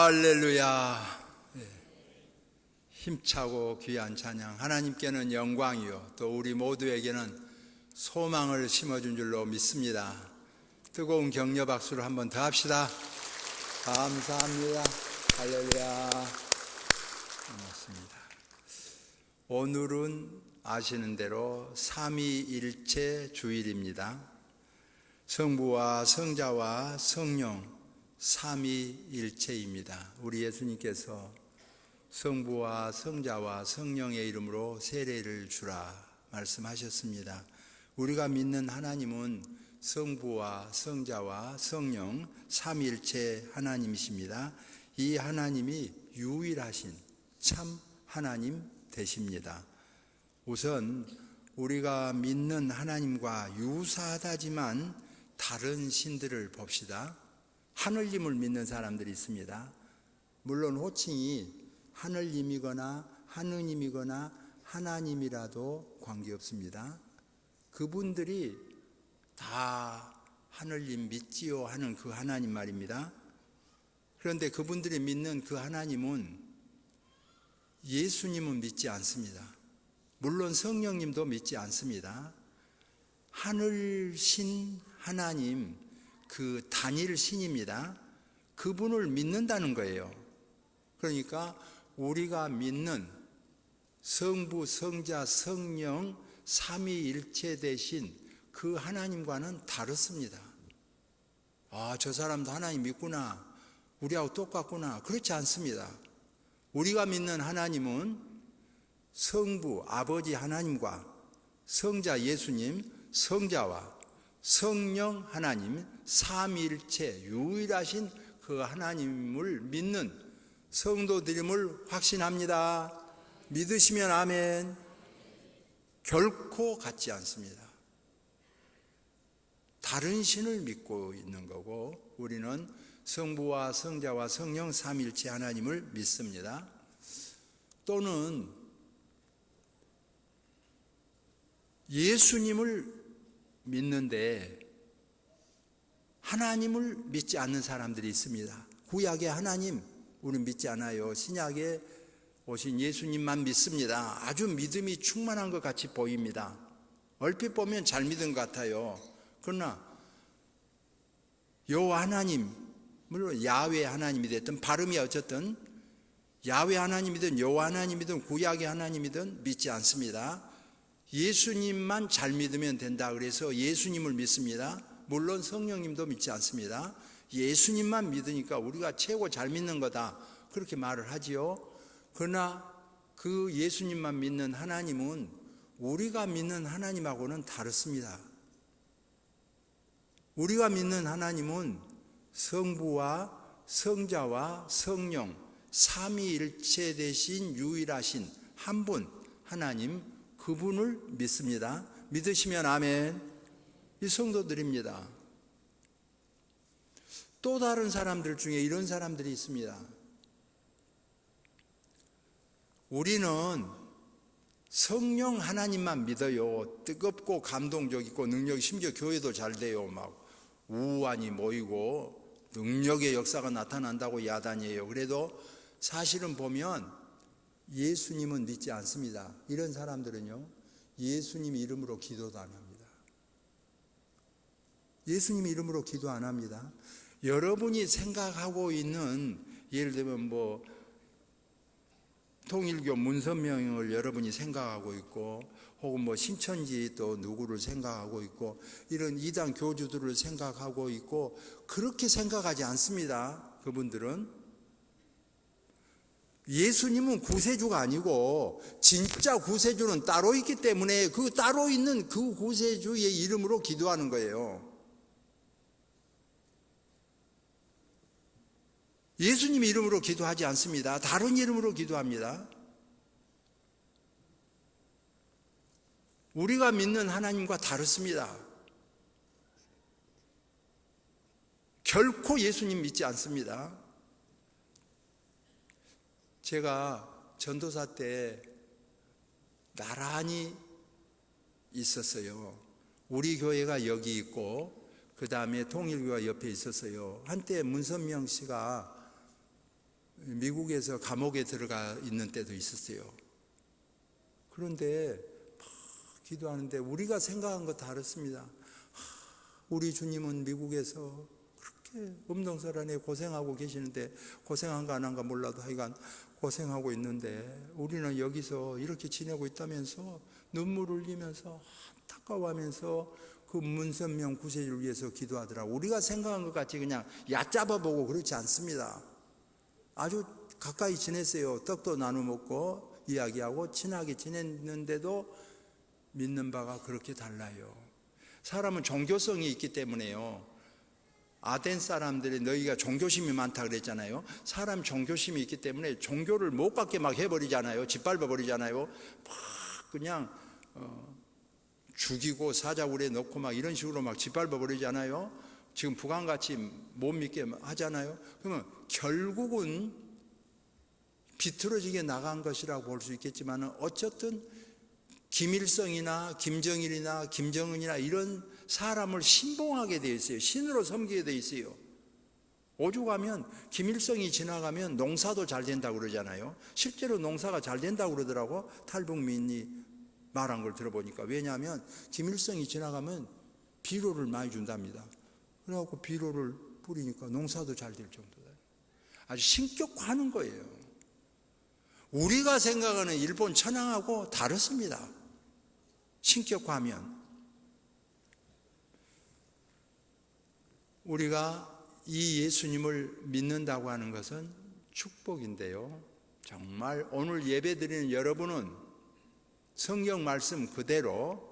할렐루야. 힘차고 귀한 찬양, 하나님께는 영광이요 또 우리 모두에게는 소망을 심어준 줄로 믿습니다. 뜨거운 격려 박수를 한번 더 합시다. 감사합니다. 할렐루야. 고맙습니다. 오늘은 아시는 대로 삼위일체 주일입니다. 성부와 성자와 성령 삼위일체입니다. 우리 예수님께서 성부와 성자와 성령의 이름으로 세례를 주라 말씀하셨습니다. 우리가 믿는 하나님은 성부와 성자와 성령 삼위일체 하나님이십니다. 이 하나님이 유일하신 참 하나님 되십니다. 우선 우리가 믿는 하나님과 유사하다지만 다른 신들을 봅시다. 하늘님을 믿는 사람들이 있습니다. 물론 호칭이 하늘님이거나 하느님이거나 하나님이라도 관계없습니다. 그분들이 다 하늘님 믿지요 하는 그 하나님 말입니다. 그런데 그분들이 믿는 그 하나님은 예수님은 믿지 않습니다. 물론 성령님도 믿지 않습니다. 하늘신 하나님, 그 단일 신입니다. 그분을 믿는다는 거예요. 그러니까 우리가 믿는 성부, 성자, 성령 삼위일체 되신 그 하나님과는 다릅니다. 저 사람도 하나님 믿구나, 우리하고 똑같구나, 그렇지 않습니다. 우리가 믿는 하나님은 성부 아버지 하나님과 성자 예수님, 성자와 성령 하나님 삼위일체 유일하신 그 하나님을 믿는 성도들임을 확신합니다. 믿으시면 아멘. 결코 같지 않습니다. 다른 신을 믿고 있는 거고 우리는 성부와 성자와 성령 삼위일체 하나님을 믿습니다. 또는 예수님을 믿는데 하나님을 믿지 않는 사람들이 있습니다. 구약의 하나님 우리는 믿지 않아요. 신약에 오신 예수님만 믿습니다. 아주 믿음이 충만한 것 같이 보입니다. 얼핏 보면 잘 믿은 것 같아요. 그러나 여호와 하나님, 물론 야훼 하나님이 됐든 발음이 어쨌든 야훼 하나님이든 여호와 하나님이든 구약의 하나님이든 믿지 않습니다. 예수님만 잘 믿으면 된다 그래서 예수님을 믿습니다. 물론 성령님도 믿지 않습니다. 예수님만 믿으니까 우리가 최고 잘 믿는 거다 그렇게 말을 하지요. 그러나 그 예수님만 믿는 하나님은 우리가 믿는 하나님하고는 다릅니다. 우리가 믿는 하나님은 성부와 성자와 성령 삼위일체 되신 유일하신 한 분 하나님, 그분을 믿습니다. 믿으시면 아멘. 이 성도들입니다. 또 다른 사람들 중에 이런 사람들이 있습니다. 우리는 성령 하나님만 믿어요. 뜨겁고 감동적이고 능력이, 심지어 교회도 잘 돼요. 막 우환이 모이고 능력의 역사가 나타난다고 야단이에요. 그래도 사실은 보면 예수님은 믿지 않습니다. 이런 사람들은요, 예수님 이름으로 기도도 안 합니다. 예수님 이름으로 기도 안 합니다. 여러분이 생각하고 있는, 예를 들면 통일교 문선명을 여러분이 생각하고 있고, 혹은 신천지 또 누구를 생각하고 있고, 이런 이단 교주들을 생각하고 있고, 그렇게 생각하지 않습니다. 그분들은 예수님은 구세주가 아니고 진짜 구세주는 따로 있기 때문에 그 따로 있는 그 구세주의 이름으로 기도하는 거예요. 예수님 이름으로 기도하지 않습니다. 다른 이름으로 기도합니다. 우리가 믿는 하나님과 다릅니다. 결코 예수님 믿지 않습니다. 제가 전도사 때 나란히 있었어요. 우리 교회가 여기 있고 그 다음에 통일교가 옆에 있었어요. 한때 문선명 씨가 미국에서 감옥에 들어가 있는 때도 있었어요. 그런데 막 기도하는데 우리가 생각한 거 다르습니다. 우리 주님은 미국에서 그렇게 음동설 안에 고생하고 계시는데, 고생한가 안 한가 몰라도 하여간 고생하고 있는데 우리는 여기서 이렇게 지내고 있다면서 눈물 흘리면서 안타까워하면서 그 문선명 구세주를 위해서 기도하더라고. 우리가 생각한 것 같이 그냥 얕잡아보고 그렇지 않습니다. 아주 가까이 지냈어요. 떡도 나눠 먹고 이야기하고 친하게 지냈는데도 믿는 바가 그렇게 달라요. 사람은 종교성이 있기 때문에요. 아덴 사람들이 너희가 종교심이 많다 그랬잖아요. 사람 종교심이 있기 때문에 종교를 못 갖게 막 해버리잖아요. 짓밟아 버리잖아요. 막 그냥 죽이고 사자굴에 넣고 막 이런 식으로 막 짓밟아 버리잖아요. 지금 북한같이 못 믿게 하잖아요. 그러면 결국은 비틀어지게 나간 것이라고 볼 수 있겠지만, 어쨌든 김일성이나 김정일이나 김정은이나 이런 사람을 신봉하게 되어 있어요. 신으로 섬기게 되어 있어요. 오죽하면 김일성이 지나가면 농사도 잘 된다고 그러잖아요. 실제로 농사가 잘 된다고 그러더라고. 탈북민이 말한 걸 들어보니까. 왜냐하면 김일성이 지나가면 비료를 많이 준답니다. 그래갖고 비료를 뿌리니까 농사도 잘 될 정도다. 아주 신격화하는 거예요. 우리가 생각하는 일본 천황하고 다르습니다. 신격화하면. 우리가 이 예수님을 믿는다고 하는 것은 축복인데요, 정말 오늘 예배드리는 여러분은 성경 말씀 그대로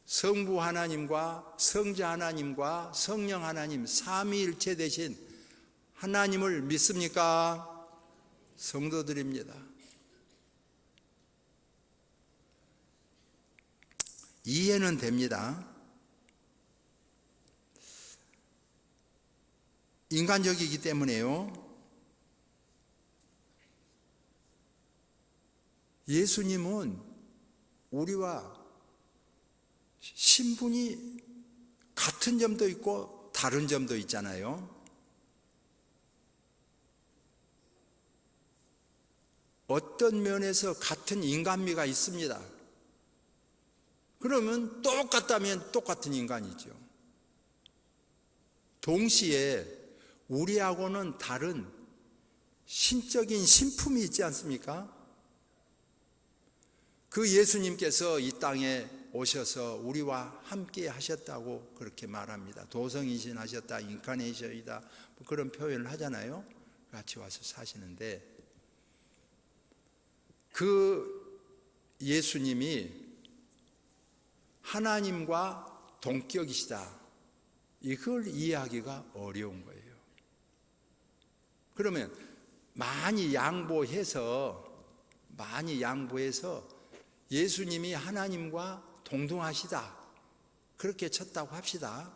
성부 하나님과 성자 하나님과 성령 하나님 삼위일체 되신 하나님을 믿습니까? 성도들입니다. 이해는 됩니다. 인간적이기 때문에요. 예수님은 우리와 신분이 같은 점도 있고 다른 점도 있잖아요. 어떤 면에서 같은 인간미가 있습니다. 그러면 똑같다면 똑같은 인간이죠. 동시에 우리하고는 다른 신적인 신품이 있지 않습니까? 그 예수님께서 이 땅에 오셔서 우리와 함께 하셨다고 그렇게 말합니다. 도성이신 하셨다, 인카네이션이다, 뭐 그런 표현을 하잖아요. 같이 와서 사시는데, 그 예수님이 하나님과 동격이시다, 이걸 이해하기가 어려운 거예요. 그러면 많이 양보해서 예수님이 하나님과 동등하시다, 그렇게 쳤다고 합시다.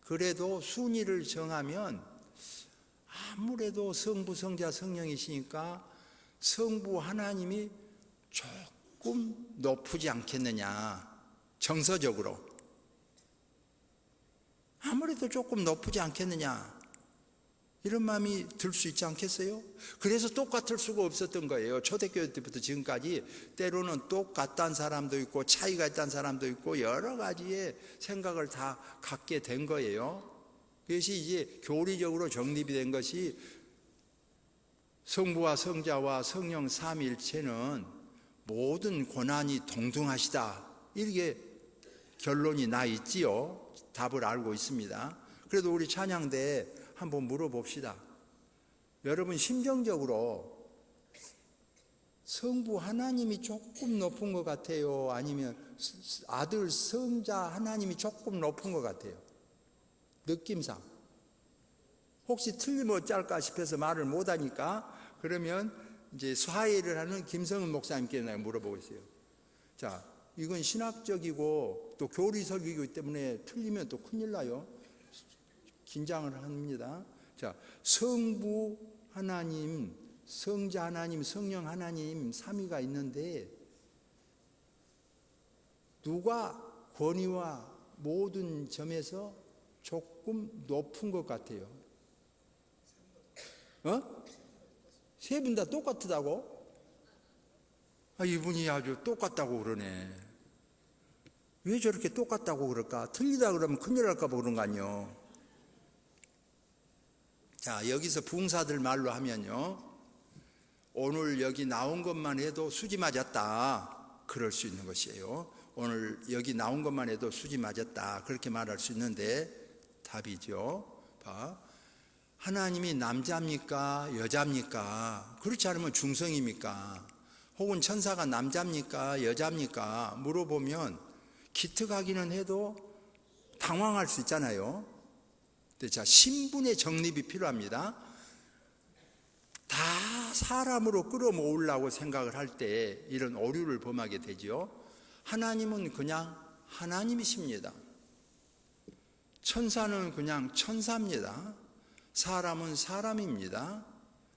그래도 순위를 정하면 아무래도 성부, 성자, 성령이시니까 성부 하나님이 조금 높지 않겠느냐, 정서적으로 아무래도 조금 높지 않겠느냐, 이런 마음이 들 수 있지 않겠어요? 그래서 똑같을 수가 없었던 거예요. 초대교회 때부터 지금까지 때로는 똑같다는 사람도 있고 차이가 있다는 사람도 있고 여러 가지의 생각을 다 갖게 된 거예요. 그것이 이제 교리적으로 정립이 된 것이, 성부와 성자와 성령 삼위일체는 모든 고난이 동등하시다, 이렇게 결론이 나 있지요. 답을 알고 있습니다. 그래도 우리 찬양대에 한번 물어봅시다. 여러분 심정적으로 성부 하나님이 조금 높은 것 같아요? 아니면 아들 성자 하나님이 조금 높은 것 같아요? 느낌상. 혹시 틀리면 어쩔까 싶어서 말을 못하니까, 그러면 이제 화해를 하는 김성은 목사님께 내가 물어보고 있어요. 자, 이건 신학적이고 또 교리설이기 때문에 틀리면 또 큰일 나요. 긴장을 합니다. 자, 성부 하나님, 성자 하나님, 성령 하나님 삼위가 있는데 누가 권위와 모든 점에서 조금 높은 것 같아요? 세 분 다 똑같다고? 이분이 아주 똑같다고 그러네. 왜 저렇게 똑같다고 그럴까? 틀리다 그러면 큰일 날까 봐 그런 거 아니요. 자, 여기서 부흥사들 말로 하면요, 오늘 여기 나온 것만 해도 수지 맞았다, 그럴 수 있는 것이에요. 오늘 여기 나온 것만 해도 수지 맞았다, 그렇게 말할 수 있는데 답이죠. 하나님이 남자입니까 여자입니까? 그렇지 않으면 중성입니까? 혹은 천사가 남자입니까 여자입니까? 물어보면 기특하기는 해도 당황할 수 있잖아요. 자, 신분의 정립이 필요합니다. 다 사람으로 끌어모으려고 생각을 할 때 이런 오류를 범하게 되죠. 하나님은 그냥 하나님이십니다. 천사는 그냥 천사입니다. 사람은 사람입니다.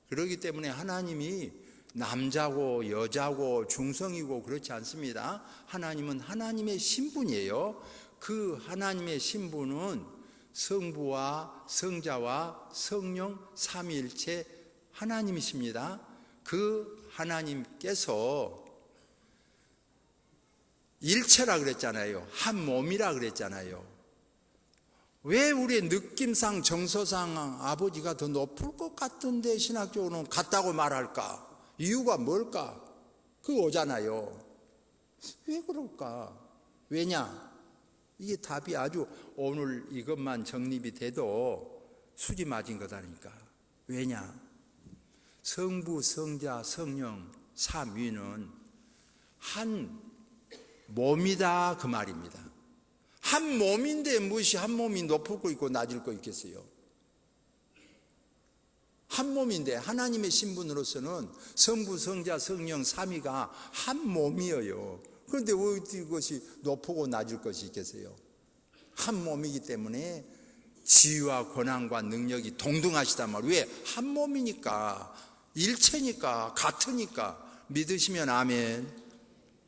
그렇기 때문에 하나님이 남자고 여자고 중성이고 그렇지 않습니다. 하나님은 하나님의 신분이에요. 그 하나님의 신분은 성부와 성자와 성령 삼위일체 하나님이십니다. 그 하나님께서 일체라 그랬잖아요. 한 몸이라 그랬잖아요. 왜 우리의 느낌상 정서상 아버지가 더 높을 것 같은데 신학적으로는 같다고 말할까? 이유가 뭘까? 그거 오잖아요. 왜 그럴까? 왜냐? 이게 답이 아주 오늘 이것만 정립이 돼도 수지 맞은 거다니까. 왜냐? 성부, 성자, 성령, 삼위는 한 몸이다 그 말입니다. 한 몸인데 무엇이 한 몸이 높을 거 있고 낮을 거 있겠어요? 한 몸인데 하나님의 신분으로서는 성부, 성자, 성령, 삼위가 한 몸이에요. 그런데 어디 것이 높고 낮을 것이 있겠어요? 한 몸이기 때문에 지위와 권한과 능력이 동등하시단 말이에요. 왜? 한 몸이니까, 일체니까, 같으니까. 믿으시면 아멘.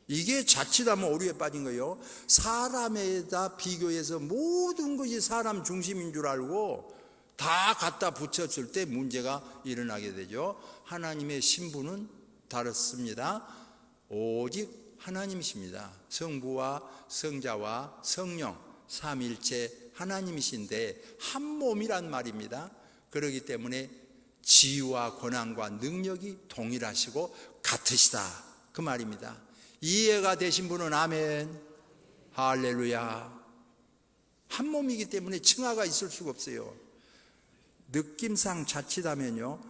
이게 자칫하면 오류에 빠진 거예요. 사람에다 비교해서 모든 것이 사람 중심인 줄 알고 다 갖다 붙였을 때 문제가 일어나게 되죠. 하나님의 신분은 다릅니다. 오직 하나님이십니다. 성부와 성자와 성령 삼일체 하나님이신데 한 몸이란 말입니다. 그렇기 때문에 지위와 권한과 능력이 동일하시고 같으시다 그 말입니다. 이해가 되신 분은 아멘. 할렐루야. 한 몸이기 때문에 층하가 있을 수가 없어요. 느낌상 자칫하면요,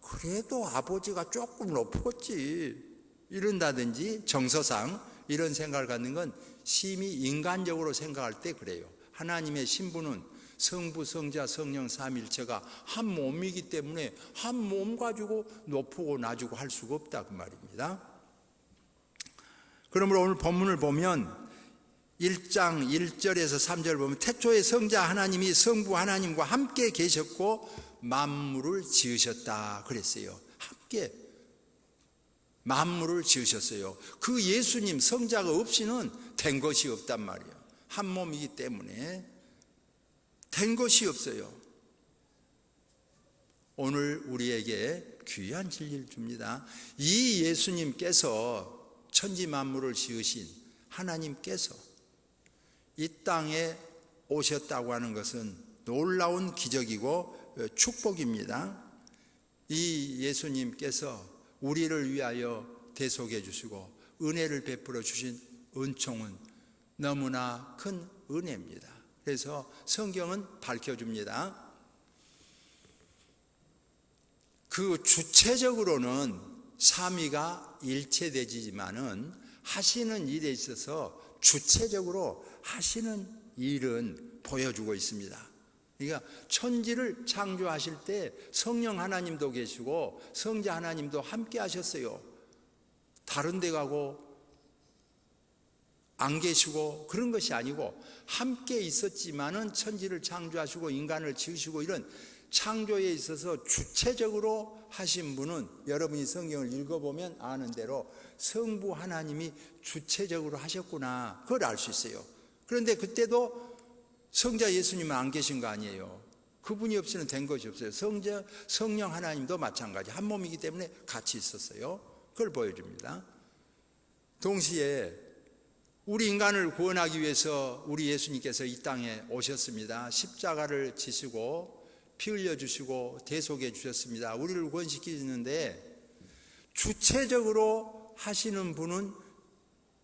그래도 아버지가 조금 높겠지 이런다든지 정서상 이런 생각을 갖는 건 심히 인간적으로 생각할 때 그래요. 하나님의 신분은 성부, 성자, 성령 삼일체가 한 몸이기 때문에 한 몸 가지고 높고 낮고 할 수가 없다 그 말입니다. 그러므로 오늘 본문을 보면 1장 1절에서 3절을 보면 태초에 성자 하나님이 성부 하나님과 함께 계셨고 만물을 지으셨다 그랬어요. 함께 만물을 지으셨어요. 그 예수님 성자가 없이는 된 것이 없단 말이에요. 한 몸이기 때문에 된 것이 없어요. 오늘 우리에게 귀한 진리를 줍니다. 이 예수님께서 천지 만물을 지으신 하나님께서 이 땅에 오셨다고 하는 것은 놀라운 기적이고 축복입니다. 이 예수님께서 우리를 위하여 대속해 주시고 은혜를 베풀어 주신 은총은 너무나 큰 은혜입니다. 그래서 성경은 밝혀줍니다. 그 주체적으로는 삼위가 일체되지만은 하시는 일에 있어서 주체적으로 하시는 일은 보여주고 있습니다. 그러니까 천지를 창조하실 때 성령 하나님도 계시고 성자 하나님도 함께 하셨어요. 다른 데 가고 안 계시고 그런 것이 아니고 함께 있었지만은 천지를 창조하시고 인간을 지으시고 이런 창조에 있어서 주체적으로 하신 분은 여러분이 성경을 읽어보면 아는 대로 성부 하나님이 주체적으로 하셨구나 그걸 알 수 있어요. 그런데 그때도 성자 예수님은 안 계신 거 아니에요. 그분이 없이는 된 것이 없어요. 성령 하나님도 마찬가지. 한 몸이기 때문에 같이 있었어요. 그걸 보여줍니다. 동시에 우리 인간을 구원하기 위해서 우리 예수님께서 이 땅에 오셨습니다. 십자가를 지시고 피 흘려주시고 대속해 주셨습니다. 우리를 구원시키는데 주체적으로 하시는 분은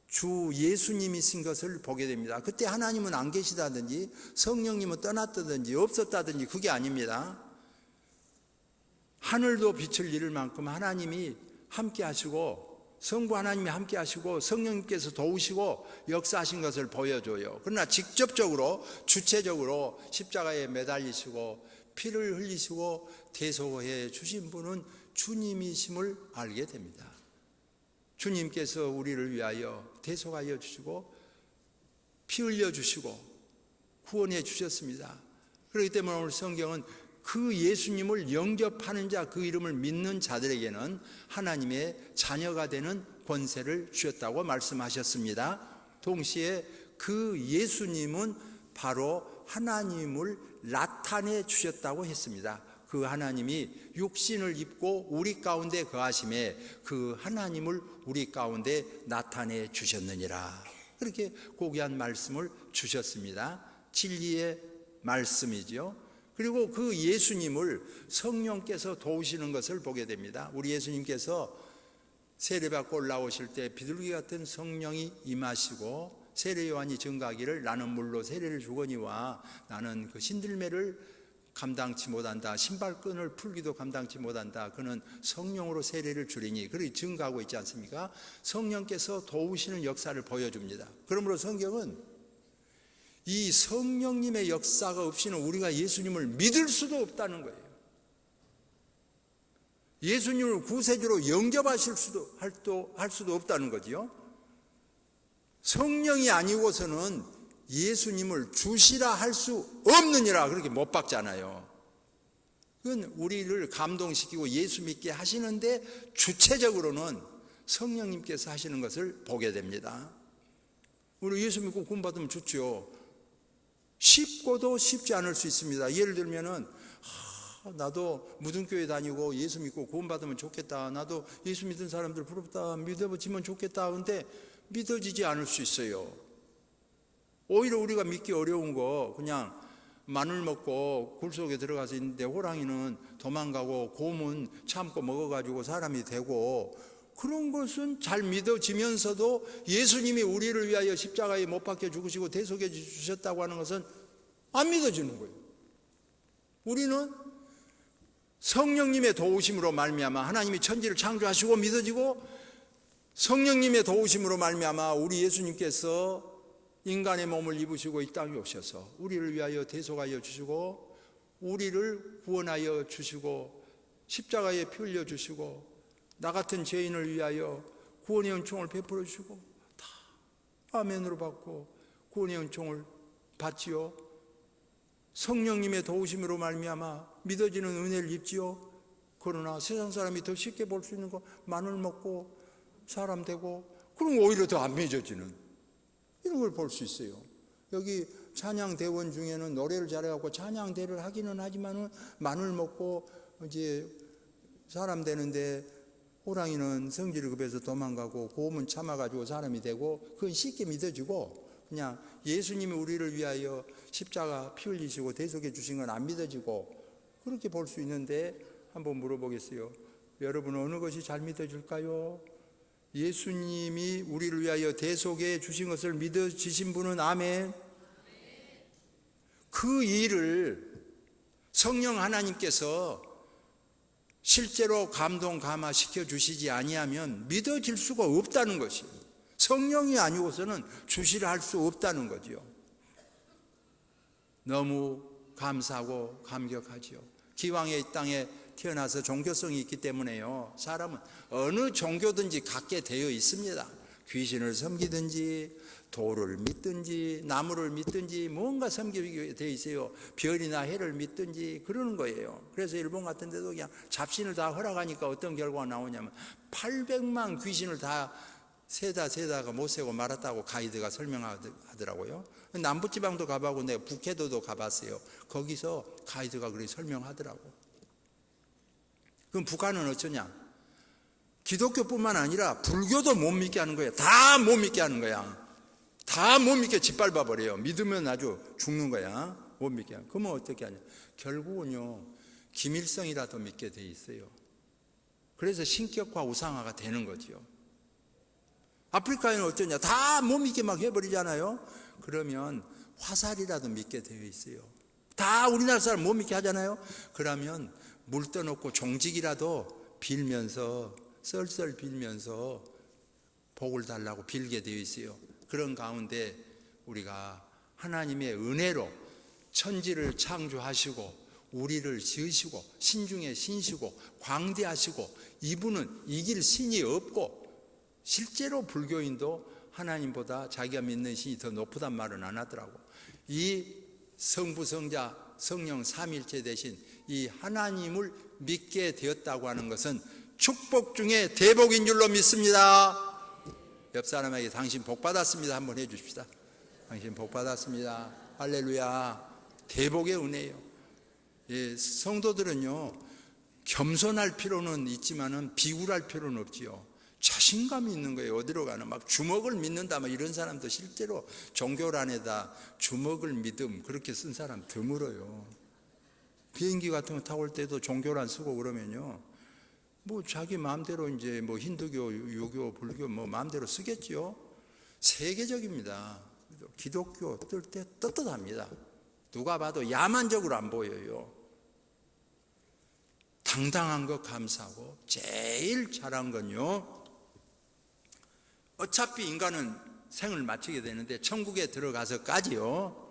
주 예수님이신 것을 보게 됩니다. 그때 하나님은 안 계시다든지 성령님은 떠났다든지 없었다든지 그게 아닙니다. 하늘도 빛을 잃을 만큼 하나님이 함께 하시고 성부 하나님이 함께 하시고 성령님께서 도우시고 역사하신 것을 보여줘요. 그러나 직접적으로 주체적으로 십자가에 매달리시고 피를 흘리시고 대속해 주신 분은 주님이심을 알게 됩니다. 주님께서 우리를 위하여 대속하여 주시고 피 흘려 주시고 구원해 주셨습니다. 그렇기 때문에 오늘 성경은 그 예수님을 영접하는 자, 그 이름을 믿는 자들에게는 하나님의 자녀가 되는 권세를 주셨다고 말씀하셨습니다. 동시에 그 예수님은 바로 하나님을 나타내 주셨다고 했습니다. 그 하나님이 육신을 입고 우리 가운데 거하심에 그 하나님을 우리 가운데 나타내 주셨느니라. 그렇게 고귀한 말씀을 주셨습니다. 진리의 말씀이죠. 그리고 그 예수님을 성령께서 도우시는 것을 보게 됩니다. 우리 예수님께서 세례받고 올라오실 때 비둘기 같은 성령이 임하시고 세례 요한이 증가하기를 나는 물로 세례를 주거니와 나는 그 신들매를 감당치 못한다. 신발끈을 풀기도 감당치 못한다. 그는 성령으로 세례를 주리니 그렇게 증가하고 있지 않습니까? 성령께서 도우시는 역사를 보여줍니다. 그러므로 성경은 이 성령님의 역사가 없이는 우리가 예수님을 믿을 수도 없다는 거예요. 예수님을 구세주로 영접하실 할 수도 없다는 거지요. 성령이 아니고서는 예수님을 주시라 할 수 없느니라 그렇게 못 박잖아요. 그건 우리를 감동시키고 예수 믿게 하시는데 주체적으로는 성령님께서 하시는 것을 보게 됩니다. 우리 예수 믿고 구원받으면 좋죠. 쉽고도 쉽지 않을 수 있습니다. 예를 들면은 나도 무등교회 다니고 예수 믿고 구원받으면 좋겠다. 나도 예수 믿은 사람들 부럽다. 믿어지면 좋겠다. 근데 믿어지지 않을 수 있어요. 오히려 우리가 믿기 어려운 거 그냥 마늘 먹고 굴 속에 들어가서 있는데 호랑이는 도망가고 곰은 참고 먹어가지고 사람이 되고 그런 것은 잘 믿어지면서도 예수님이 우리를 위하여 십자가에 못 박혀 죽으시고 대속해 주셨다고 하는 것은 안 믿어지는 거예요. 우리는 성령님의 도우심으로 말미암아 하나님이 천지를 창조하시고 믿어지고 성령님의 도우심으로 말미암아 우리 예수님께서 인간의 몸을 입으시고 이 땅에 오셔서 우리를 위하여 대속하여 주시고 우리를 구원하여 주시고 십자가에 피 흘려 주시고 나 같은 죄인을 위하여 구원의 은총을 베풀어 주시고 다 아멘으로 받고 구원의 은총을 받지요. 성령님의 도우심으로 말미암아 믿어지는 은혜를 입지요. 그러나 세상 사람이 더 쉽게 볼 수 있는 거 마늘 먹고 사람 되고 그럼 오히려 더 안 믿어지는 이런 걸 볼 수 있어요. 여기 찬양대원 중에는 노래를 잘해갖고 찬양대를 하기는 하지만은 마늘 먹고 이제 사람 되는데 호랑이는 성질을 급해서 도망가고 곰은 참아가지고 사람이 되고 그건 쉽게 믿어지고 그냥 예수님이 우리를 위하여 십자가 피 흘리시고 대속해 주신 건 안 믿어지고 그렇게 볼 수 있는데 한번 물어보겠어요. 여러분 어느 것이 잘 믿어질까요? 예수님이 우리를 위하여 대속해 주신 것을 믿어지신 분은 아멘. 그 일을 성령 하나님께서 실제로 감동 감화시켜 주시지 아니하면 믿어질 수가 없다는 것이에요. 성령이 아니고서는 주시를 할 수 없다는 거죠. 너무 감사하고 감격하지요. 기왕에 이 땅에 태어나서 종교성이 있기 때문에요. 사람은 어느 종교든지 갖게 되어 있습니다. 귀신을 섬기든지 돌을 믿든지 나무를 믿든지 뭔가 섬기게 되어 있어요. 별이나 해를 믿든지 그러는 거예요. 그래서 일본 같은 데도 그냥 잡신을 다 허락하니까 어떤 결과가 나오냐면 800만 귀신을 다 세다가 못 세고 말았다고 가이드가 설명하더라고요. 남부지방도 가봐고 내가 북해도도 가봤어요. 거기서 가이드가 그렇게 설명하더라고. 그럼 북한은 어쩌냐? 기독교뿐만 아니라 불교도 못 믿게 하는 거야. 다 못 믿게 하는 거야. 다 못 믿게 짓밟아 버려요. 믿으면 아주 죽는 거야. 못 믿게 하는. 그러면 어떻게 하냐? 결국은요, 김일성이라도 믿게 돼 있어요. 그래서 신격화 우상화가 되는 거죠. 아프리카에는 어쩌냐? 다 못 믿게 막 해버리잖아요. 그러면 화살이라도 믿게 되어 있어요. 다 우리나라 사람 못 믿게 하잖아요. 그러면 물 떠놓고 종직이라도 빌면서, 썰썰 빌면서 복을 달라고 빌게 되어 있어요. 그런 가운데 우리가 하나님의 은혜로 천지를 창조하시고 우리를 지으시고 신중에 신시고 광대하시고, 이분은 이길 신이 없고, 실제로 불교인도 하나님보다 자기가 믿는 신이 더 높다는 말은 안 하더라고. 이 성부, 성자, 성령 삼일체 대신 이 하나님을 믿게 되었다고 하는 것은 축복 중에 대복인 줄로 믿습니다. 옆 사람에게 당신 복 받았습니다 한번 해주십시다. 당신 복 받았습니다. 할렐루야. 대복의 은혜예요. 예, 성도들은요, 겸손할 필요는 있지만은 비굴할 필요는 없지요. 자신감이 있는 거예요. 어디로 가나 막 주먹을 믿는다 막 이런 사람도 실제로 종교란에다 주먹을 믿음 그렇게 쓴 사람 드물어요. 비행기 같은 거 타고 올 때도 종교란 쓰고 그러면요, 뭐 자기 마음대로 이제 뭐 힌두교, 유교, 불교 뭐 마음대로 쓰겠지요. 세계적입니다. 기독교 뜰 때 떳떳합니다. 누가 봐도 야만적으로 안 보여요. 당당한 것 감사하고, 제일 잘한 건요, 어차피 인간은 생을 마치게 되는데 천국에 들어가서까지요,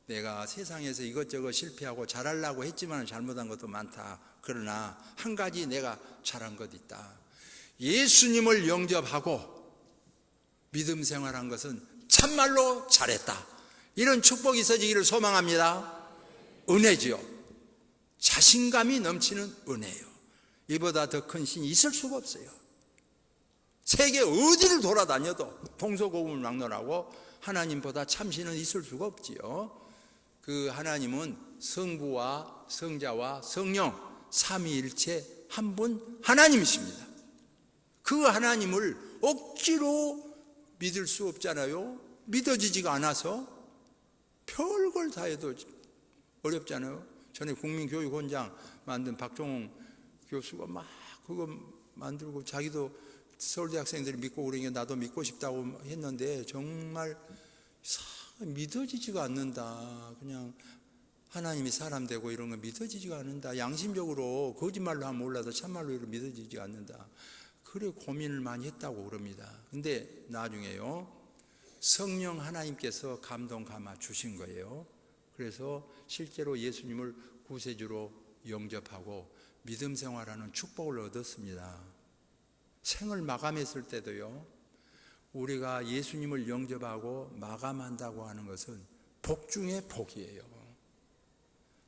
내가 세상에서 이것저것 실패하고 잘하려고 했지만 잘못한 것도 많다. 그러나 한 가지 내가 잘한 것 있다. 예수님을 영접하고 믿음 생활한 것은 참말로 잘했다. 이런 축복이 있어지기를 소망합니다. 은혜지요. 자신감이 넘치는 은혜예요. 이보다 더 큰 신이 있을 수가 없어요. 세계 어디를 돌아다녀도 동서고금을 막론하고 하나님보다 참신은 있을 수가 없지요. 그 하나님은 성부와 성자와 성령 삼위일체 한 분 하나님이십니다. 그 하나님을 억지로 믿을 수 없잖아요. 믿어지지가 않아서 별걸 다 해도 어렵잖아요. 전에 국민교육원장 만든 박종홍 교수가 막 그거 만들고 자기도 서울대 학생들이 믿고 그러니까 나도 믿고 싶다고 했는데 정말 믿어지지가 않는다. 그냥 하나님이 사람 되고 이런 거 믿어지지가 않는다. 양심적으로 거짓말로 하면 몰라도 참말로 믿어지지가 않는다. 그래 고민을 많이 했다고 그럽니다. 근데 나중에요, 성령 하나님께서 감동 감아 주신 거예요. 그래서 실제로 예수님을 구세주로 영접하고 믿음 생활하는 축복을 얻었습니다. 생을 마감했을 때도요, 우리가 예수님을 영접하고 마감한다고 하는 것은 복 중에 복이에요.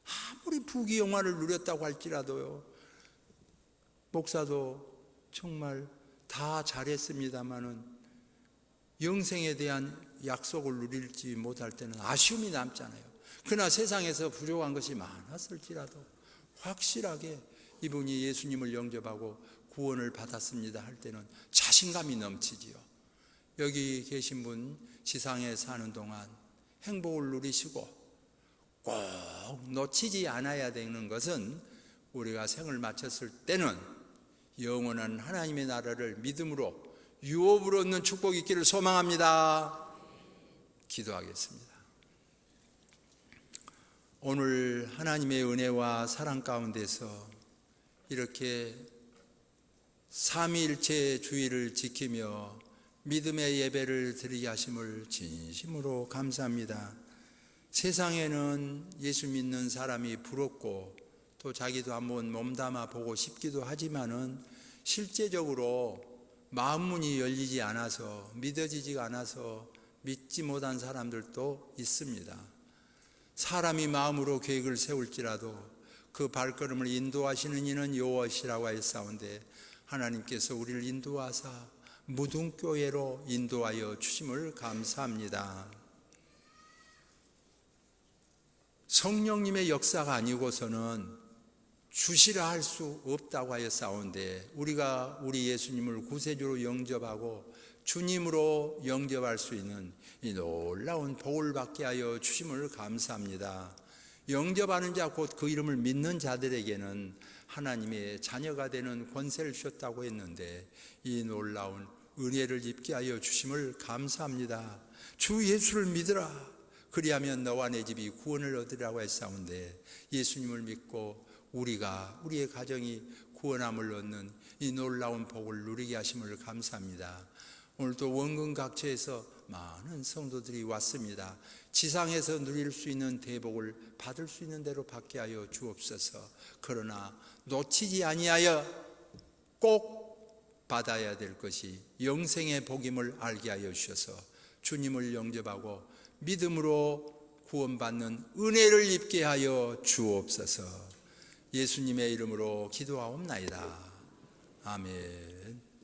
아무리 부귀영화를 누렸다고 할지라도요, 목사도 정말 다 잘했습니다마는 영생에 대한 약속을 누릴지 못할 때는 아쉬움이 남잖아요. 그러나 세상에서 부족한 것이 많았을지라도 확실하게 이분이 예수님을 영접하고 구원을 받았습니다 할 때는 자신감이 넘치지요. 여기 계신 분 지상에 사는 동안 행복을 누리시고 꼭 놓치지 않아야 되는 것은 우리가 생을 마쳤을 때는 영원한 하나님의 나라를 믿음으로 유업으로 얻는 축복이 있기를 소망합니다. 기도하겠습니다. 오늘 하나님의 은혜와 사랑 가운데서 이렇게 삼위일체 주의를 지키며 믿음의 예배를 드리게 하심을 진심으로 감사합니다. 세상에는 예수 믿는 사람이 부럽고 또 자기도 한번 몸담아 보고 싶기도 하지만은 실제적으로 마음문이 열리지 않아서 믿어지지가 않아서 믿지 못한 사람들도 있습니다. 사람이 마음으로 계획을 세울지라도 그 발걸음을 인도하시는 이는 여호와시라고 하였사온데 하나님께서 우리를 인도하사 무등교회로 인도하여 주심을 감사합니다. 성령님의 역사가 아니고서는 주시라 할 수 없다고 하여 싸운데, 우리가 우리 예수님을 구세주로 영접하고 주님으로 영접할 수 있는 이 놀라운 복을 받게 하여 주심을 감사합니다. 영접하는 자, 곧 그 이름을 믿는 자들에게는 하나님의 자녀가 되는 권세를 주셨다고 했는데, 이 놀라운 은혜를 입게 하여 주심을 감사합니다. 주 예수를 믿으라, 그리하면 너와 내 집이 구원을 얻으라고 했사온데, 예수님을 믿고 우리의 가정이 구원함을 얻는 이 놀라운 복을 누리게 하심을 감사합니다. 오늘도 원근 각처에서 많은 성도들이 왔습니다. 지상에서 누릴 수 있는 대복을 받을 수 있는 대로 받게 하여 주옵소서. 그러나 놓치지 아니하여 꼭 받아야 될 것이 영생의 복임을 알게 하여 주셔서 주님을 영접하고 믿음으로 구원받는 은혜를 입게 하여 주옵소서. 예수님의 이름으로 기도하옵나이다. 아멘.